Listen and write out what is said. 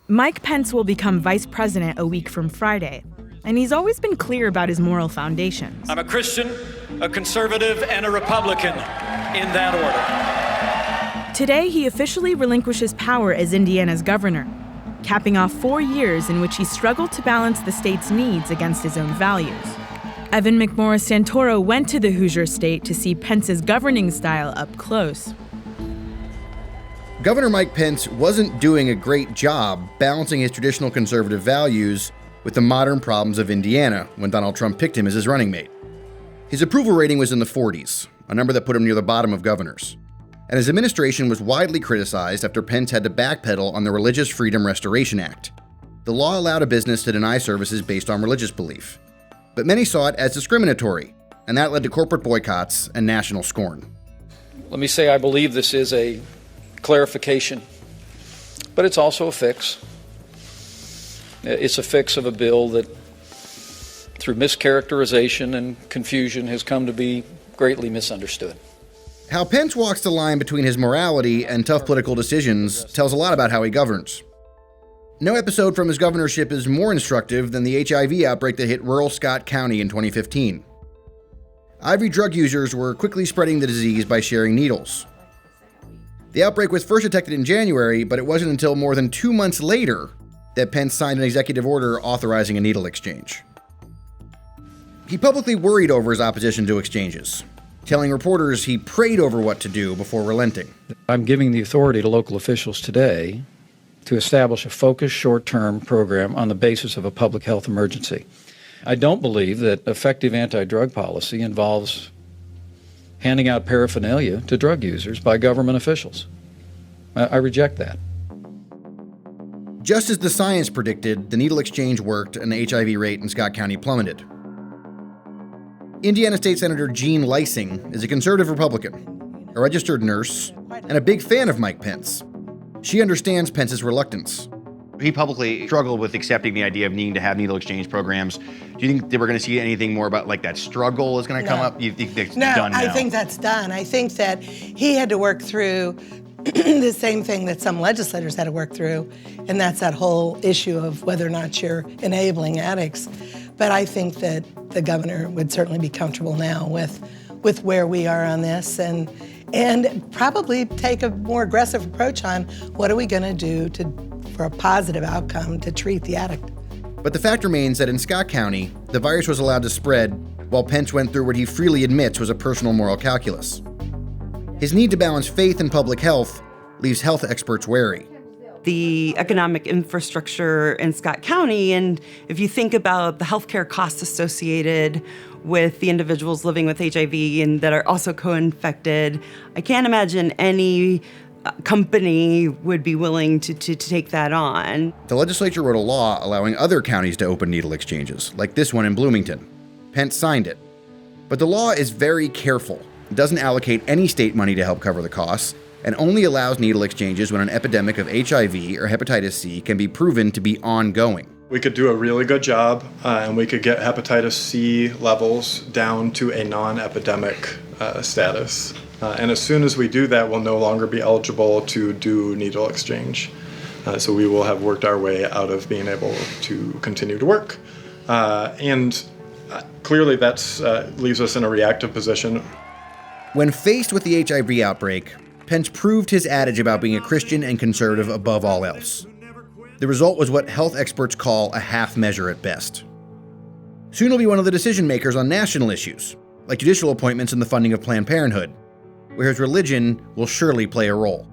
Mike Pence will become vice president a week from Friday, and he's always been clear about his moral foundations. I'm a Christian, a conservative, and a Republican in that order. Today, he officially relinquishes power as Indiana's governor, capping off 4 years in which he struggled to balance the state's needs against his own values. Evan McMorris-Santoro went to the Hoosier state to see Pence's governing style up close. Governor Mike Pence wasn't doing a great job balancing his traditional conservative values with the modern problems of Indiana when Donald Trump picked him as his running mate. His approval rating was in the 40s, a number that put him near the bottom of governors. And his administration was widely criticized after Pence had to backpedal on the Religious Freedom Restoration Act. The law allowed a business to deny services based on religious belief. But many saw it as discriminatory, and that led to corporate boycotts and national scorn. Let me say I believe this is a clarification, but it's also a fix. It's a fix of a bill that, through mischaracterization and confusion, has come to be greatly misunderstood. How Pence walks the line between his morality and tough political decisions tells a lot about how he governs. No episode from his governorship is more instructive than the HIV outbreak that hit rural Scott County in 2015. IV drug users were quickly spreading the disease by sharing needles. The outbreak was first detected in January, but it wasn't until more than 2 months later that Pence signed an executive order authorizing a needle exchange. He publicly worried over his opposition to exchanges, telling reporters he prayed over what to do before relenting. I'm giving the authority to local officials today to establish a focused short-term program on the basis of a public health emergency. I don't believe that effective anti-drug policy involves handing out paraphernalia to drug users by government officials. I reject that. Just as the science predicted, the needle exchange worked and the HIV rate in Scott County plummeted. Indiana State Senator Jean Lysing is a conservative Republican, a registered nurse, and a big fan of Mike Pence. She understands Pence's reluctance. He publicly struggled with accepting the idea of needing to have needle exchange programs. Do you think that we're going to see anything more about like that struggle is going to come up? You think that's done now? I think that's done. I think that he had to work through the same thing that some legislators had to work through, and that's that whole issue of whether or not you're enabling addicts. But I think that the governor would certainly be comfortable now with where we are on this and probably take a more aggressive approach on what are we going to do for a positive outcome to treat the addict. But the fact remains that in Scott County, the virus was allowed to spread while Pence went through what he freely admits was a personal moral calculus. His need to balance faith and public health leaves health experts wary. The economic infrastructure in Scott County, and if you think about the healthcare costs associated with the individuals living with HIV and that are also co-infected, I can't imagine any company would be willing to take that on. The legislature wrote a law allowing other counties to open needle exchanges, like this one in Bloomington. Pence signed it. But the law is very careful. It doesn't allocate any state money to help cover the costs, and only allows needle exchanges when an epidemic of HIV or hepatitis C can be proven to be ongoing. We could do a really good job, and we could get hepatitis C levels down to a non-epidemic status. And as soon as we do that, we'll no longer be eligible to do needle exchange. So we will have worked our way out of being able to continue to work. And clearly that leaves us in a reactive position. When faced with the HIV outbreak, Pence proved his adage about being a Christian and conservative above all else. The result was what health experts call a half measure at best. Soon he'll be one of the decision makers on national issues, like judicial appointments and the funding of Planned Parenthood, where his religion will surely play a role.